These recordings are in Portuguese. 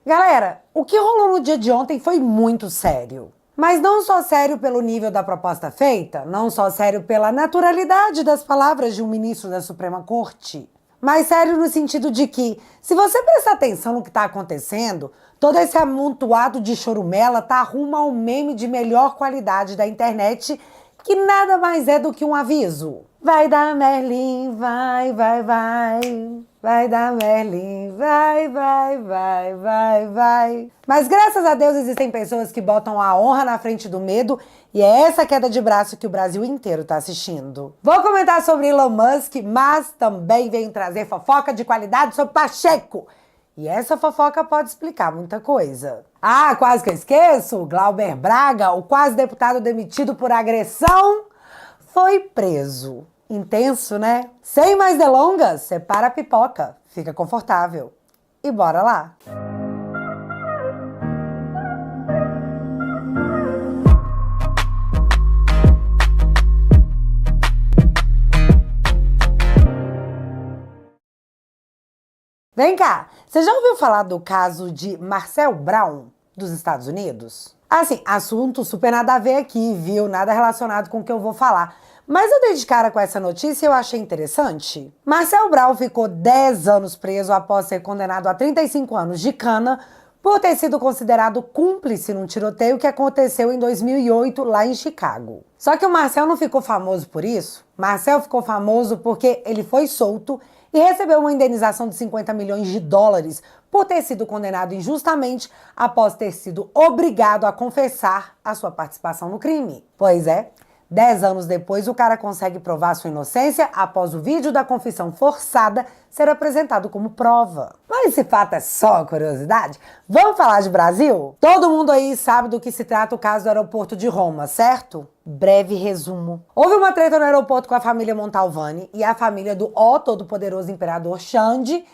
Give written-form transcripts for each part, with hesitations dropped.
Galera, o que rolou no dia de ontem foi muito sério. Mas não só sério pelo nível da proposta feita, não só sério pela naturalidade das palavras de um ministro da Suprema Corte, mas sério no sentido de que, se você prestar atenção no que está acontecendo, todo esse amontoado de chorumela tá rumo ao meme de melhor qualidade da internet, que nada mais é do que um aviso. Vai dar Merlin, vai, vai, vai. Vai dar Merlin, vai, vai, vai, vai, vai. Mas graças a Deus existem pessoas que botam a honra na frente do medo e é essa queda de braço que o Brasil inteiro tá assistindo. Vou comentar sobre Elon Musk, mas também venho trazer fofoca de qualidade sobre Pacheco. E essa fofoca pode explicar muita coisa. Ah, quase que eu esqueço, Glauber Braga, o quase deputado demitido por agressão, foi preso. Intenso, né? Sem mais delongas, separa a pipoca, fica confortável. E bora lá! Vem cá, você já ouviu falar do caso de Marcel Brown, dos Estados Unidos? Assim, assunto super nada a ver aqui, viu? Nada relacionado com o que eu vou falar. Mas eu dei de cara com essa notícia e eu achei interessante. Marcel Brown ficou 10 anos preso após ser condenado a 35 anos de cana por ter sido considerado cúmplice num tiroteio que aconteceu em 2008 lá em Chicago. Só que o Marcel não ficou famoso por isso. Marcel ficou famoso porque ele foi solto e recebeu uma indenização de 50 milhões de dólares por ter sido condenado injustamente após ter sido obrigado a confessar a sua participação no crime. Pois é, 10 anos depois, o cara consegue provar sua inocência após o vídeo da confissão forçada ser apresentado como prova. Mas esse fato é só curiosidade? Vamos falar de Brasil? Todo mundo aí sabe do que se trata o caso do aeroporto de Roma, certo? Breve resumo. Houve uma treta no aeroporto com a família Montalvani e a família do todo-poderoso imperador Xande,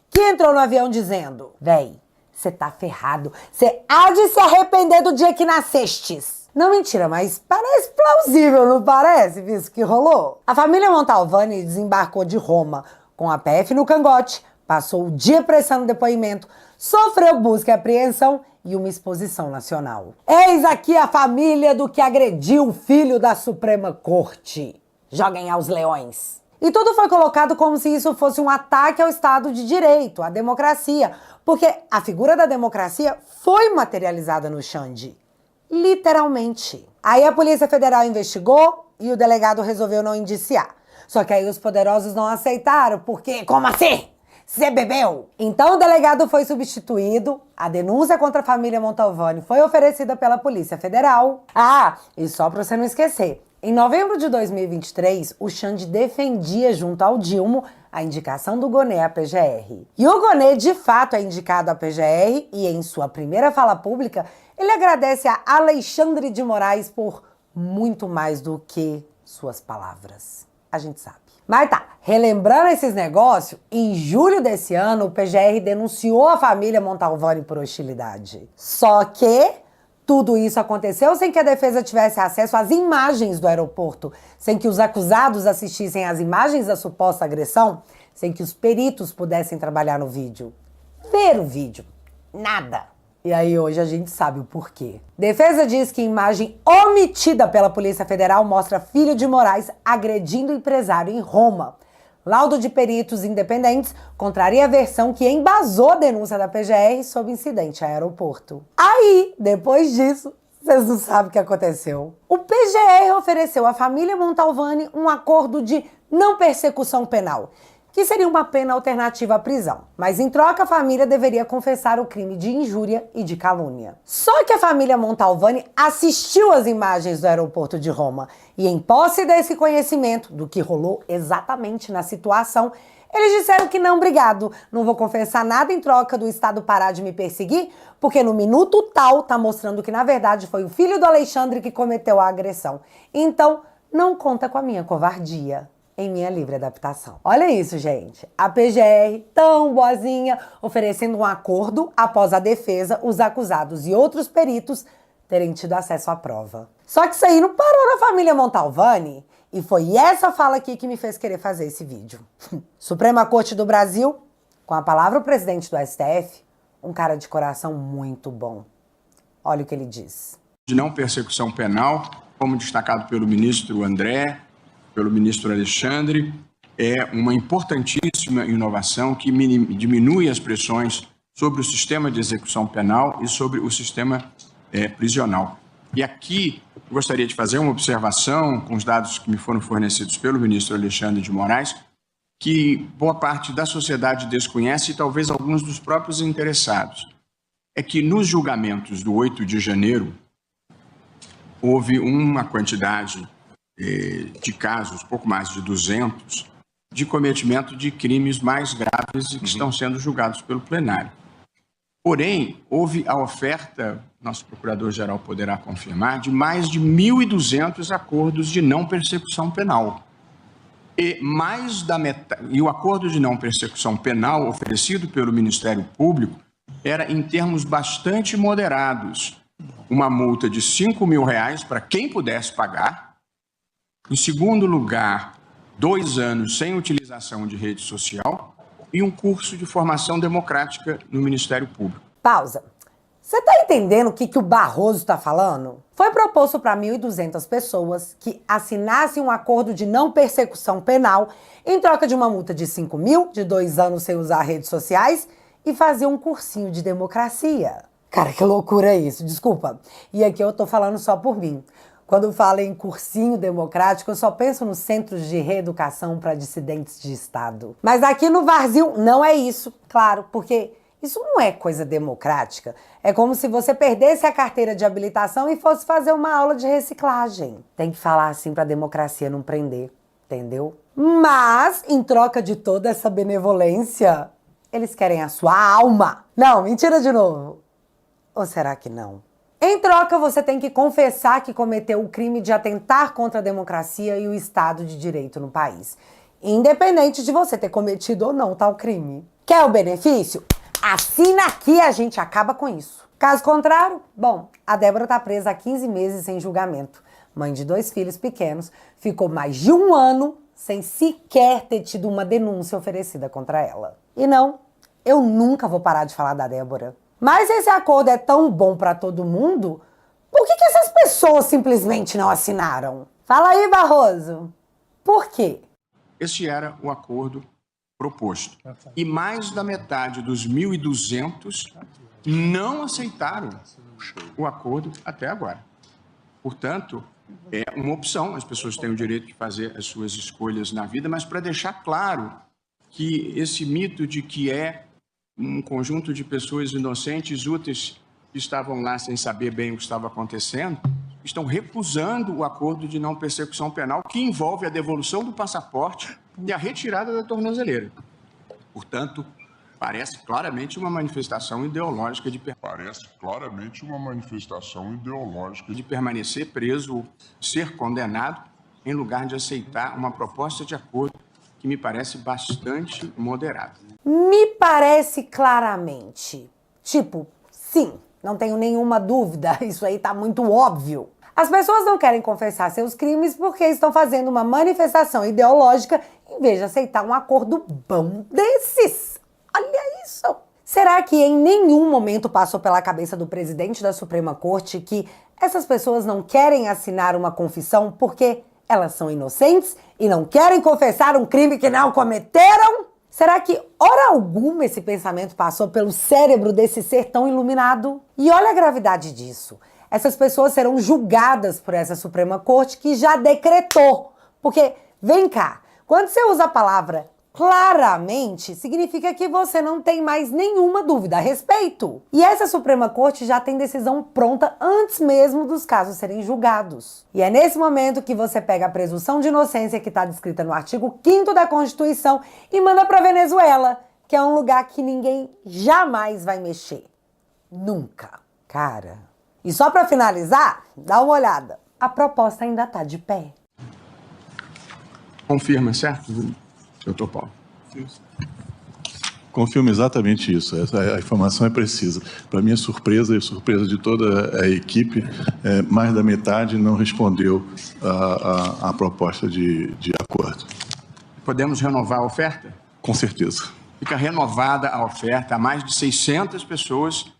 que entrou no avião dizendo: véi, você tá ferrado, você há de se arrepender do dia que nascestes. Não, mentira, mas parece plausível, não parece, visto que rolou? A família Montalvani desembarcou de Roma com a PF no cangote, passou o dia prestando depoimento, sofreu busca e apreensão e uma exposição nacional. Eis aqui a família do que agrediu o filho da Suprema Corte. Joguem aos leões. E tudo foi colocado como se isso fosse um ataque ao Estado de Direito, à democracia, porque a figura da democracia foi materializada no Xande. Literalmente. Aí a Polícia Federal investigou e o delegado resolveu não indiciar. Só que aí os poderosos não aceitaram, porque, como assim? Você bebeu? Então o delegado foi substituído, a denúncia contra a família Montalvani foi oferecida pela Polícia Federal. Ah, e só pra você não esquecer, em novembro de 2023, o Xande defendia junto ao Dilma a indicação do Gonê à PGR. E o Gonê, de fato, é indicado à PGR e, em sua primeira fala pública, ele agradece a Alexandre de Moraes por muito mais do que suas palavras. A gente sabe. Mas tá, relembrando esses negócios, em julho desse ano, o PGR denunciou a família Montalvani por hostilidade. Só que tudo isso aconteceu sem que a defesa tivesse acesso às imagens do aeroporto, sem que os acusados assistissem às imagens da suposta agressão, sem que os peritos pudessem trabalhar no vídeo. Ver o vídeo. Nada. E aí hoje a gente sabe o porquê. Defesa diz que imagem omitida pela Polícia Federal mostra filho de Moraes agredindo empresário em Roma. Laudo de peritos independentes contraria a versão que embasou a denúncia da PGR sobre incidente a aeroporto. Aí, depois disso, vocês não sabem o que aconteceu. O PGR ofereceu à família Montalvani um acordo de não persecução penal, que seria uma pena alternativa à prisão. Mas em troca, a família deveria confessar o crime de injúria e de calúnia. Só que a família Montalvani assistiu às imagens do aeroporto de Roma e, em posse desse conhecimento do que rolou exatamente na situação, eles disseram que não, obrigado, não vou confessar nada em troca do Estado parar de me perseguir, porque no minuto tal tá mostrando que, na verdade, foi o filho do Alexandre que cometeu a agressão. Então, não conta com a minha covardia. Em minha livre adaptação. Olha isso, gente. A PGR, tão boazinha, oferecendo um acordo após a defesa, os acusados e outros peritos terem tido acesso à prova. Só que isso aí não parou na família Montalvani. E foi essa fala aqui que me fez querer fazer esse vídeo. Suprema Corte do Brasil, com a palavra o presidente do STF, um cara de coração muito bom. Olha o que ele diz. De não persecução penal, como destacado pelo ministro André, pelo ministro Alexandre, é uma importantíssima inovação que diminui as pressões sobre o sistema de execução penal e sobre o sistema prisional. E aqui eu gostaria de fazer uma observação com os dados que me foram fornecidos pelo ministro Alexandre de Moraes, que boa parte da sociedade desconhece e talvez alguns dos próprios interessados. É que nos julgamentos do 8 de janeiro, houve uma quantidade de casos, pouco mais de 200, de cometimento de crimes mais graves e que estão sendo julgados pelo plenário. Porém, houve a oferta, nosso procurador-geral poderá confirmar, de mais de 1.200 acordos de não persecução penal. E mais da metade, e o acordo de não persecução penal oferecido pelo Ministério Público era em termos bastante moderados. Uma multa de R$5.000 para quem pudesse pagar. Em segundo lugar, 2 anos sem utilização de rede social e um curso de formação democrática no Ministério Público. Pausa. Você tá entendendo o que o Barroso está falando? Foi proposto para 1.200 pessoas que assinassem um acordo de não persecução penal em troca de uma multa de R$5.000, de 2 anos sem usar redes sociais e fazer um cursinho de democracia. Cara, que loucura isso, desculpa. E aqui eu tô falando só por mim. Quando eu falo em cursinho democrático, eu só penso nos centros de reeducação para dissidentes de Estado. Mas aqui no Brasil não é isso, claro, porque isso não é coisa democrática. É como se você perdesse a carteira de habilitação e fosse fazer uma aula de reciclagem. Tem que falar assim pra democracia não prender, entendeu? Mas, em troca de toda essa benevolência, eles querem a sua alma. Não, mentira de novo. Ou será que não? Em troca, você tem que confessar que cometeu o crime de atentar contra a democracia e o Estado de Direito no país, independente de você ter cometido ou não tal crime. Quer o benefício? Assina aqui e a gente acaba com isso. Caso contrário, bom, a Débora tá presa há 15 meses sem julgamento. Mãe de 2 filhos pequenos, ficou mais de 1 ano sem sequer ter tido uma denúncia oferecida contra ela. E não, eu nunca vou parar de falar da Débora. Mas esse acordo é tão bom para todo mundo, por que essas pessoas simplesmente não assinaram? Fala aí, Barroso. Por quê? Esse era o acordo proposto. E mais da metade dos 1.200 não aceitaram o acordo até agora. Portanto, é uma opção, as pessoas têm o direito de fazer as suas escolhas na vida, mas para deixar claro que esse mito de que é um conjunto de pessoas inocentes, úteis, que estavam lá sem saber bem o que estava acontecendo, estão recusando o acordo de não persecução penal que envolve a devolução do passaporte e a retirada da tornozeleira. Portanto, parece claramente uma manifestação ideológica de permanecer preso ou ser condenado em lugar de aceitar uma proposta de acordo que me parece bastante moderada. Me parece claramente. Tipo, sim, não tenho nenhuma dúvida, isso aí tá muito óbvio. As pessoas não querem confessar seus crimes porque estão fazendo uma manifestação ideológica em vez de aceitar um acordo bom desses. Olha isso! Será que em nenhum momento passou pela cabeça do presidente da Suprema Corte que essas pessoas não querem assinar uma confissão porque elas são inocentes e não querem confessar um crime que não cometeram? Será que, hora alguma, esse pensamento passou pelo cérebro desse ser tão iluminado? E olha a gravidade disso. Essas pessoas serão julgadas por essa Suprema Corte que já decretou. Porque, vem cá, quando você usa a palavra claramente, significa que você não tem mais nenhuma dúvida a respeito. E essa Suprema Corte já tem decisão pronta antes mesmo dos casos serem julgados. E é nesse momento que você pega a presunção de inocência que está descrita no artigo 5º da Constituição e manda para Venezuela, que é um lugar que ninguém jamais vai mexer. Nunca. Cara. E só para finalizar, dá uma olhada. A proposta ainda tá de pé. Confirma, certo, doutor Paulo? Confirmo exatamente isso. A informação é precisa. Para minha surpresa e surpresa de toda a equipe, mais da metade não respondeu à proposta de acordo. Podemos renovar a oferta? Com certeza. fica renovada a oferta a mais de 600 pessoas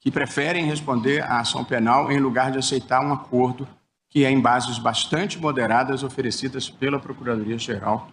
que preferem responder à ação penal em lugar de aceitar um acordo que é em bases bastante moderadas oferecidas pela Procuradoria-Geral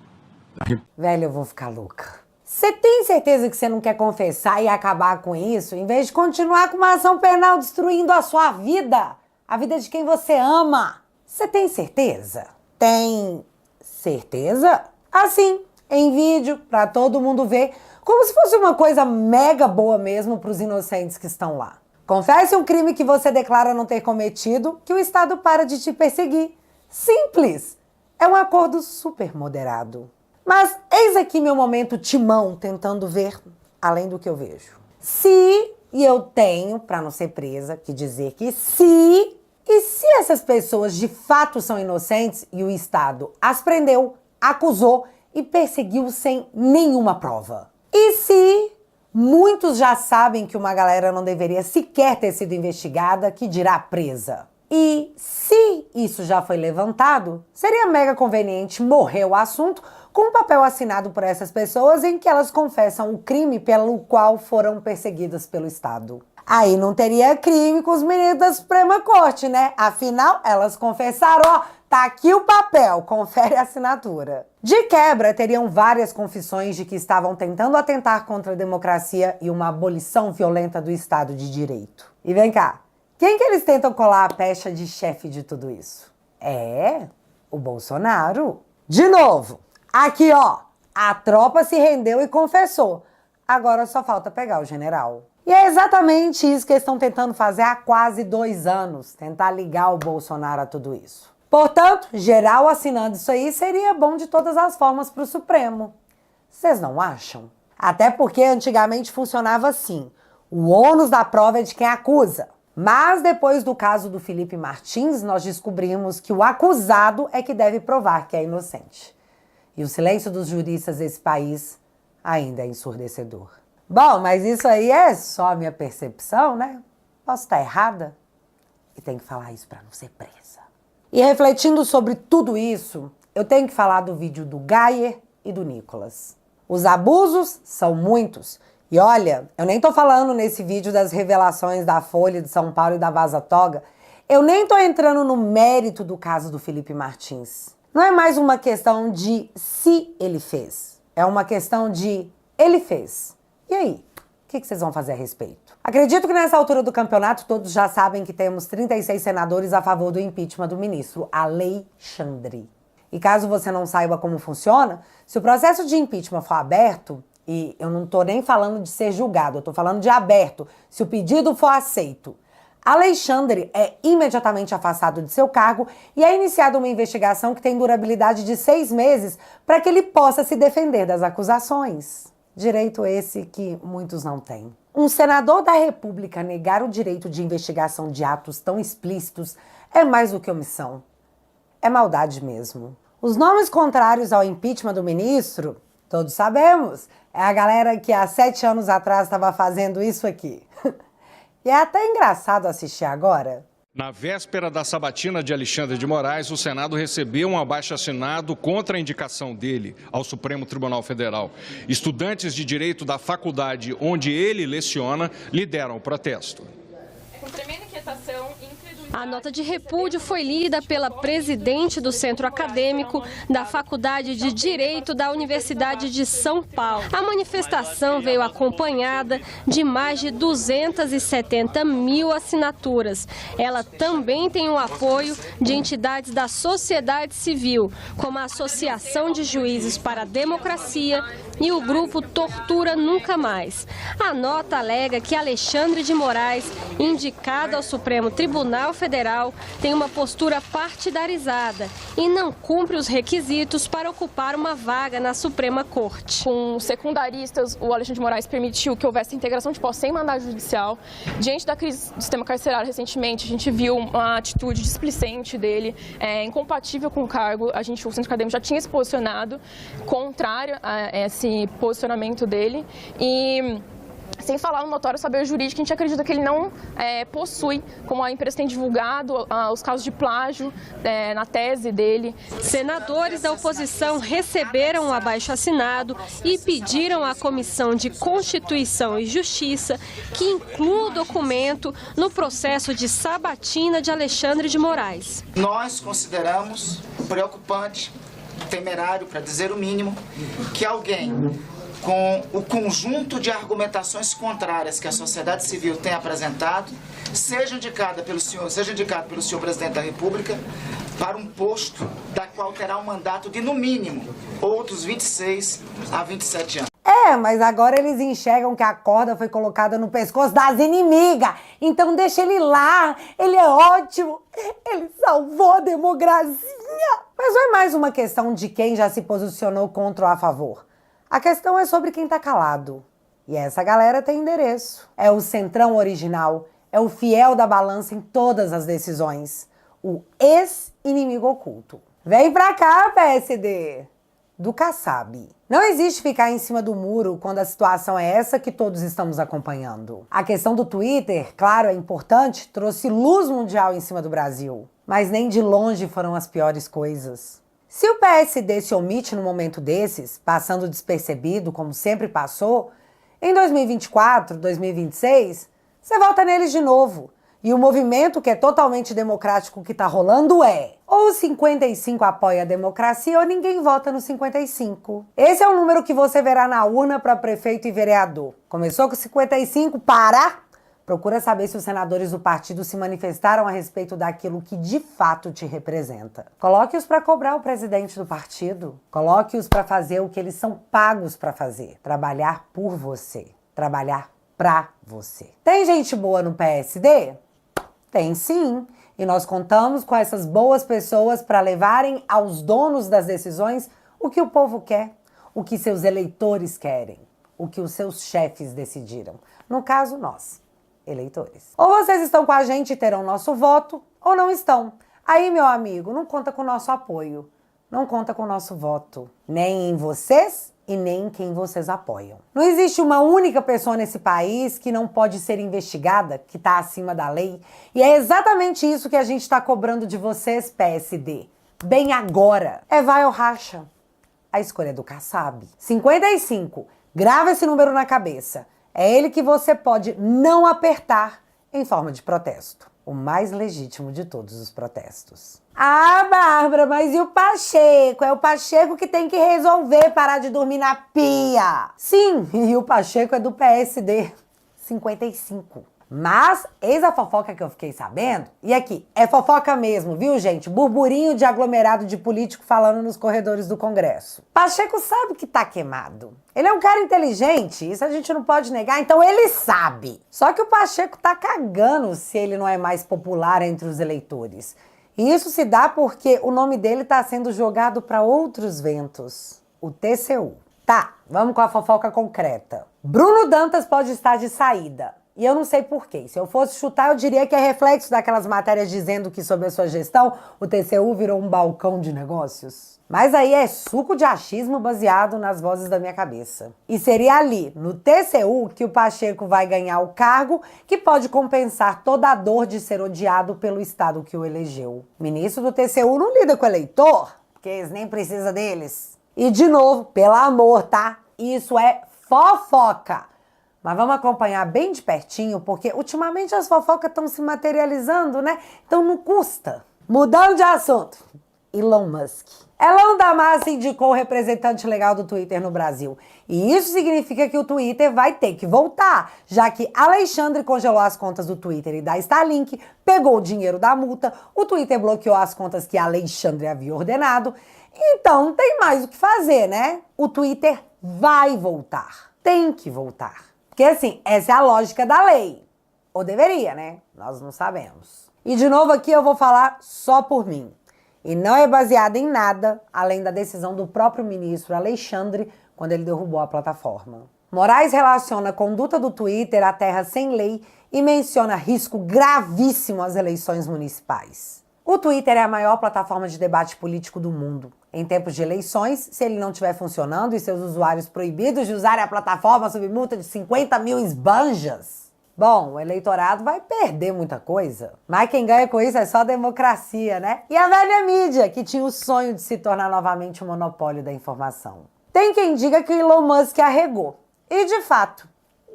da República. Velho, eu vou ficar louca. Você tem certeza que você não quer confessar e acabar com isso, em vez de continuar com uma ação penal destruindo a sua vida, a vida de quem você ama? Você tem certeza? Tem certeza? Assim, em vídeo, pra todo mundo ver, como se fosse uma coisa mega boa mesmo pros inocentes que estão lá. Confesse um crime que você declara não ter cometido, que o Estado para de te perseguir. Simples! É um acordo super moderado. Mas eis aqui meu momento Timão, tentando ver além do que eu vejo. Se, e eu tenho, pra não ser presa, que dizer que se essas pessoas de fato são inocentes e o Estado as prendeu, acusou e perseguiu sem nenhuma prova? E se muitos já sabem que uma galera não deveria sequer ter sido investigada, que dirá presa? E se isso já foi levantado, seria mega conveniente morrer o assunto com um papel assinado por essas pessoas em que elas confessam o crime pelo qual foram perseguidas pelo Estado. Aí não teria crime com os meninos da Suprema Corte, né? Afinal, elas confessaram, ó, tá aqui o papel, confere a assinatura. De quebra, teriam várias confissões de que estavam tentando atentar contra a democracia e uma abolição violenta do Estado de Direito. E vem cá, quem que eles tentam colar a pecha de chefe de tudo isso? É o Bolsonaro. De novo, aqui ó, a tropa se rendeu e confessou. Agora só falta pegar o general. E é exatamente isso que eles estão tentando fazer há quase 2 anos, tentar ligar o Bolsonaro a tudo isso. Portanto, geral assinando isso aí seria bom de todas as formas para o Supremo. Vocês não acham? Até porque antigamente funcionava assim. O ônus da prova é de quem acusa. Mas depois do caso do Felipe Martins, nós descobrimos que o acusado é que deve provar que é inocente. E o silêncio dos juristas desse país ainda é ensurdecedor. Bom, mas isso aí é só a minha percepção, né? Posso estar errada? E tenho que falar isso para não ser presa. E refletindo sobre tudo isso, eu tenho que falar do vídeo do Gayer e do Nicolas. Os abusos são muitos. E olha, eu nem tô falando nesse vídeo das revelações da Folha de São Paulo e da Vaza Toga. Eu nem tô entrando no mérito do caso do Felipe Martins. Não é mais uma questão de se ele fez. É uma questão de ele fez. E aí? O que vocês vão fazer a respeito? Acredito que nessa altura do campeonato todos já sabem que temos 36 senadores a favor do impeachment do ministro Alexandre. E caso você não saiba como funciona, se o processo de impeachment for aberto, e eu não tô nem falando de ser julgado, eu tô falando de aberto, se o pedido for aceito, Alexandre é imediatamente afastado de seu cargo e é iniciada uma investigação que tem durabilidade de 6 meses para que ele possa se defender das acusações. Direito esse que muitos não têm. Um senador da República negar o direito de investigação de atos tão explícitos é mais do que omissão. É maldade mesmo. Os nomes contrários ao impeachment do ministro, todos sabemos, é a galera que há 7 anos atrás estava fazendo isso aqui. E é até engraçado assistir agora. Na véspera da sabatina de Alexandre de Moraes, o Senado recebeu um abaixo-assinado contra a indicação dele ao Supremo Tribunal Federal. Estudantes de direito da faculdade onde ele leciona lideram o protesto. Com tremenda inquietação, a nota de repúdio foi lida pela presidente do Centro Acadêmico da Faculdade de Direito da Universidade de São Paulo. A manifestação veio acompanhada de mais de 270 mil assinaturas. Ela também tem o apoio de entidades da sociedade civil, como a Associação de Juízes para a Democracia e o grupo Tortura Nunca Mais. A nota alega que Alexandre de Moraes, indicado ao Supremo Tribunal Federal, tem uma postura partidarizada e não cumpre os requisitos para ocupar uma vaga na Suprema Corte. Com secundaristas, o Alexandre de Moraes permitiu que houvesse integração de posse sem mandado judicial. Diante da crise do sistema carcerário recentemente, a gente viu uma atitude displicente dele, incompatível com o cargo. O Centro Acadêmico já tinha se posicionado contrário a esse posicionamento dele e Sem falar no notório saber jurídico, a gente acredita que ele não possui, como a imprensa tem divulgado, os casos de plágio na tese dele. Senadores da oposição receberam o abaixo-assinado e pediram à Comissão de Constituição e Justiça que inclua o documento no processo de sabatina de Alexandre de Moraes. Nós consideramos preocupante, temerário, para dizer o mínimo, que alguém com o conjunto de argumentações contrárias que a sociedade civil tem apresentado, seja indicado pelo senhor presidente da República para um posto da qual terá um mandato de, no mínimo, outros 26 a 27 anos. Mas agora eles enxergam que a corda foi colocada no pescoço das inimigas. Então deixa ele lá, ele é ótimo, ele salvou a democracia. Mas não é mais uma questão de quem já se posicionou contra ou a favor. A questão é sobre quem tá calado. E essa galera tem endereço. É o centrão original, é o fiel da balança em todas as decisões. O ex-inimigo oculto. Vem pra cá, PSD! Do Kassab. Não existe ficar em cima do muro quando a situação é essa que todos estamos acompanhando. A questão do Twitter, claro, é importante, trouxe luz mundial em cima do Brasil. Mas nem de longe foram as piores coisas. Se o PSD se omite no momento desses, passando despercebido, como sempre passou, em 2024, 2026, você volta neles de novo. E o movimento que é totalmente democrático que tá rolando ou 55 apoia a democracia ou ninguém vota no 55. Esse é o número que você verá na urna para prefeito e vereador. Começou com 55, procura saber se os senadores do partido se manifestaram a respeito daquilo que de fato te representa. Coloque-os para cobrar o presidente do partido. Coloque-os para fazer o que eles são pagos para fazer. Trabalhar por você. Trabalhar pra você. Tem gente boa no PSD? Tem sim. E nós contamos com essas boas pessoas para levarem aos donos das decisões o que o povo quer, o que seus eleitores querem, o que os seus chefes decidiram. No caso, nós, eleitores. Ou vocês estão com a gente e terão nosso voto, ou não estão. Aí, meu amigo, não conta com o nosso apoio. Não conta com o nosso voto. Nem em vocês e nem em quem vocês apoiam. Não existe uma única pessoa nesse país que não pode ser investigada, que está acima da lei. E é exatamente isso que a gente está cobrando de vocês, PSD. Bem agora. Vai ou racha? A escolha é do Kassab. 55. Grava esse número na cabeça. É ele que você pode não apertar em forma de protesto. O mais legítimo de todos os protestos. Bárbara, mas e o Pacheco? É o Pacheco que tem que resolver parar de dormir na pia. Sim, e o Pacheco é do PSD. 55. Mas, eis a fofoca que eu fiquei sabendo. E aqui, é fofoca mesmo, viu, gente? Burburinho de aglomerado de político falando nos corredores do Congresso. Pacheco sabe que tá queimado. Ele é um cara inteligente, isso a gente não pode negar, então ele sabe. Só que o Pacheco tá cagando se ele não é mais popular entre os eleitores. E isso se dá porque o nome dele tá sendo jogado para outros ventos. O TCU. Tá, vamos com a fofoca concreta. Bruno Dantas pode estar de saída. E eu não sei porquê. Se eu fosse chutar, eu diria que é reflexo daquelas matérias dizendo que sob a sua gestão, o TCU virou um balcão de negócios. Mas aí é suco de achismo baseado nas vozes da minha cabeça. E seria ali, no TCU, que o Pacheco vai ganhar o cargo que pode compensar toda a dor de ser odiado pelo Estado que o elegeu. Ministro do TCU não lida com o eleitor, porque eles nem precisam deles. E de novo, pelo amor, tá? Isso é fofoca. Mas vamos acompanhar bem de pertinho, porque ultimamente as fofocas estão se materializando, né? Então não custa. Mudando de assunto. Elon Musk. Elon Damasio indicou o representante legal do Twitter no Brasil. E isso significa que o Twitter vai ter que voltar, já que Alexandre congelou as contas do Twitter e da Starlink, pegou o dinheiro da multa, o Twitter bloqueou as contas que Alexandre havia ordenado. Então não tem mais o que fazer, né? O Twitter vai voltar. Tem que voltar. Porque assim, essa é a lógica da lei. Ou deveria, né? Nós não sabemos. E de novo aqui eu vou falar só por mim. E não é baseada em nada, além da decisão do próprio ministro Alexandre, quando ele derrubou a plataforma. Moraes relaciona a conduta do Twitter à terra sem lei e menciona risco gravíssimo às eleições municipais. O Twitter é a maior plataforma de debate político do mundo. em tempos de eleições, se ele não estiver funcionando e seus usuários proibidos de usarem a plataforma sob multa de 50 mil esbanjas? Bom, o eleitorado vai perder muita coisa. Mas quem ganha com isso é só a democracia, né? E a velha mídia, que tinha o sonho de se tornar novamente o monopólio da informação. Tem quem diga que o Elon Musk arregou. E, de fato,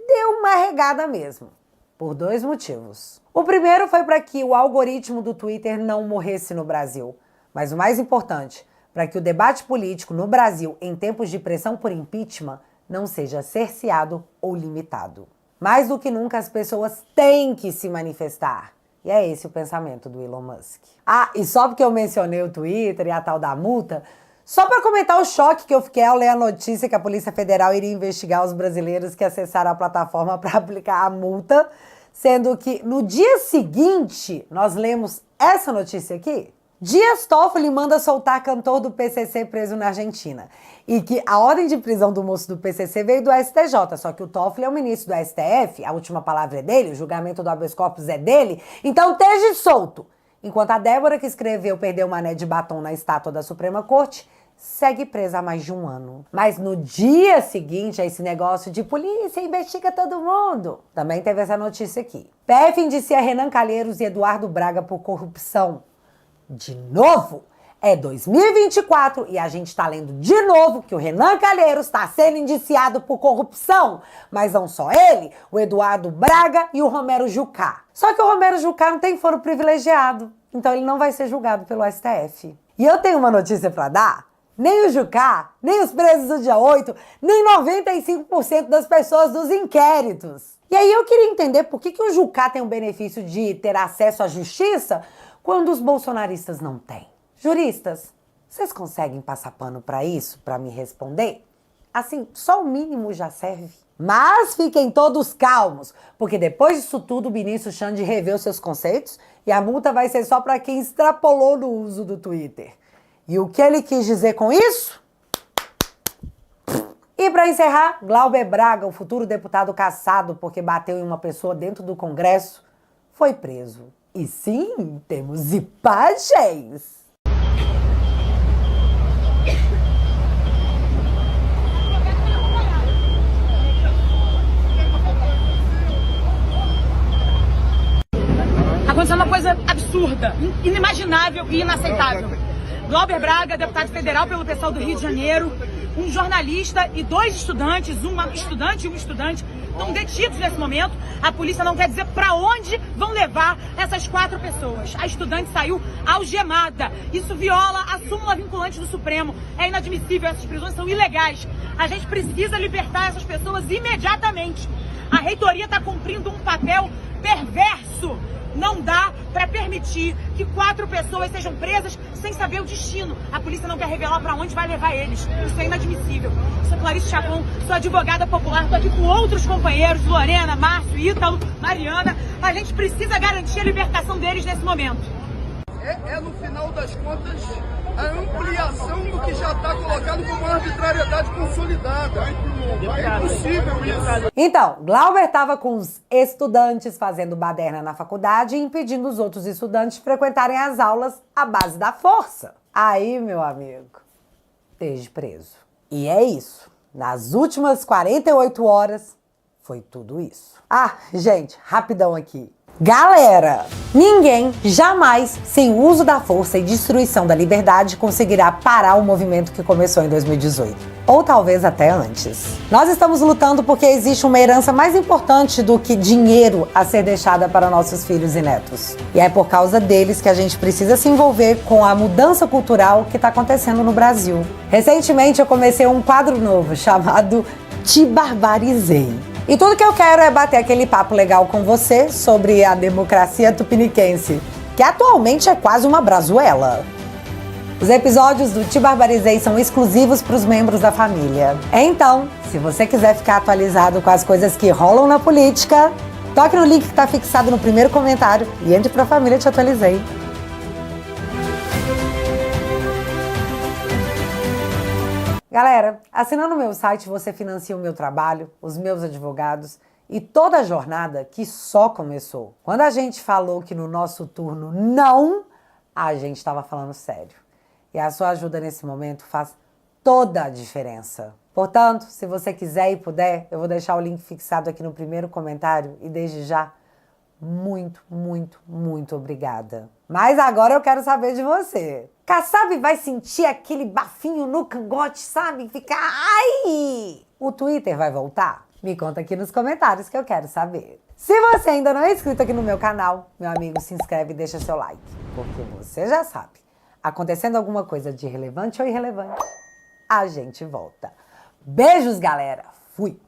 deu uma arregada mesmo. Por 2 motivos. O primeiro foi para que o algoritmo do Twitter não morresse no Brasil. Mas o mais importante, para que o debate político no Brasil, em tempos de pressão por impeachment, não seja cerceado ou limitado. Mais do que nunca, as pessoas têm que se manifestar. E é esse o pensamento do Elon Musk. Ah, e só porque eu mencionei o Twitter e a tal da multa, só para comentar o choque que eu fiquei ao ler a notícia que a Polícia Federal iria investigar os brasileiros que acessaram a plataforma para aplicar a multa, sendo que no dia seguinte nós lemos essa notícia aqui. Dias Toffoli manda soltar cantor do PCC preso na Argentina. E que a ordem de prisão do moço do PCC veio do STJ, só que o Toffoli é o ministro do STF, a última palavra é dele, o julgamento do habeas corpus é dele, então esteja solto. Enquanto a Débora, que escreveu Perdeu o Mané de Batom na estátua da Suprema Corte, segue presa há mais de 1 ano. Mas no dia seguinte a esse negócio de polícia investiga todo mundo, também teve essa notícia aqui. PF indicia Renan Calheiros e Eduardo Braga por corrupção. De novo, é 2024 e a gente está lendo de novo que o Renan Calheiros está sendo indiciado por corrupção. Mas não só ele, o Eduardo Braga e o Romero Jucá. Só que o Romero Jucá não tem foro privilegiado, então ele não vai ser julgado pelo STF. E eu tenho uma notícia para dar. Nem o Jucá, nem os presos do dia 8, nem 95% das pessoas dos inquéritos. E aí eu queria entender por que o Jucá tem o benefício de ter acesso à justiça quando os bolsonaristas não têm. Juristas, vocês conseguem passar pano para isso, para me responder? Assim, só o mínimo já serve. Mas fiquem todos calmos, porque depois disso tudo o ministro Xande reveu seus conceitos e a multa vai ser só para quem extrapolou no uso do Twitter. E o que ele quis dizer com isso? E para encerrar, Glauber Braga, o futuro deputado cassado porque bateu em uma pessoa dentro do Congresso, foi preso. E sim, temos imagens. Aconteceu uma coisa absurda, inimaginável e inaceitável. Glauber Braga, deputado federal pelo pessoal do Rio de Janeiro, um jornalista e 2 estudantes, uma estudante e um estudante, estão detidos nesse momento. A polícia não quer dizer para onde vão levar essas 4 pessoas. A estudante saiu algemada. Isso viola a súmula vinculante do Supremo. É inadmissível, essas prisões são ilegais. A gente precisa libertar essas pessoas imediatamente. A reitoria está cumprindo um papel perverso. Não dá para permitir que 4 pessoas sejam presas sem saber o destino. A polícia não quer revelar para onde vai levar eles. Isso é inadmissível. Sou Clarice Chacon, sou advogada popular, estou aqui com outros companheiros, Lorena, Márcio, Ítalo, Mariana. A gente precisa garantir a libertação deles nesse momento. No final das contas, a ampliação do que já está colocado como uma arbitrariedade consolidada. É impossível isso. Então, Glauber estava com os estudantes fazendo baderna na faculdade e impedindo os outros estudantes de frequentarem as aulas à base da força. Aí, meu amigo, esteja preso. E é isso. Nas últimas 48 horas, foi tudo isso. Ah, gente, rapidão aqui. Galera, ninguém jamais, sem o uso da força e destruição da liberdade, conseguirá parar o movimento que começou em 2018. Ou talvez até antes. Nós estamos lutando porque existe uma herança mais importante do que dinheiro a ser deixada para nossos filhos e netos. E é por causa deles que a gente precisa se envolver com a mudança cultural que está acontecendo no Brasil. Recentemente eu comecei um quadro novo chamado Te Barbarizei. E tudo que eu quero é bater aquele papo legal com você sobre a democracia tupiniquense, que atualmente é quase uma brazuela. Os episódios do Te Barbarizei são exclusivos para os membros da família. Então, se você quiser ficar atualizado com as coisas que rolam na política, toque no link que está fixado no primeiro comentário e entre para a família Te Atualizei. Galera, assinando o meu site você financia o meu trabalho, os meus advogados e toda a jornada que só começou. Quando a gente falou que no nosso turno não, a gente estava falando sério. E a sua ajuda nesse momento faz toda a diferença. Portanto, se você quiser e puder, eu vou deixar o link fixado aqui no primeiro comentário e desde já, muito, muito, muito obrigada. Mas agora eu quero saber de você. Kassab vai sentir aquele bafinho no cangote, sabe? Ficar, ai! O Twitter vai voltar? Me conta aqui nos comentários que eu quero saber. Se você ainda não é inscrito aqui no meu canal, meu amigo, se inscreve e deixa seu like. Porque você já sabe, acontecendo alguma coisa de relevante ou irrelevante, a gente volta. Beijos, galera! Fui!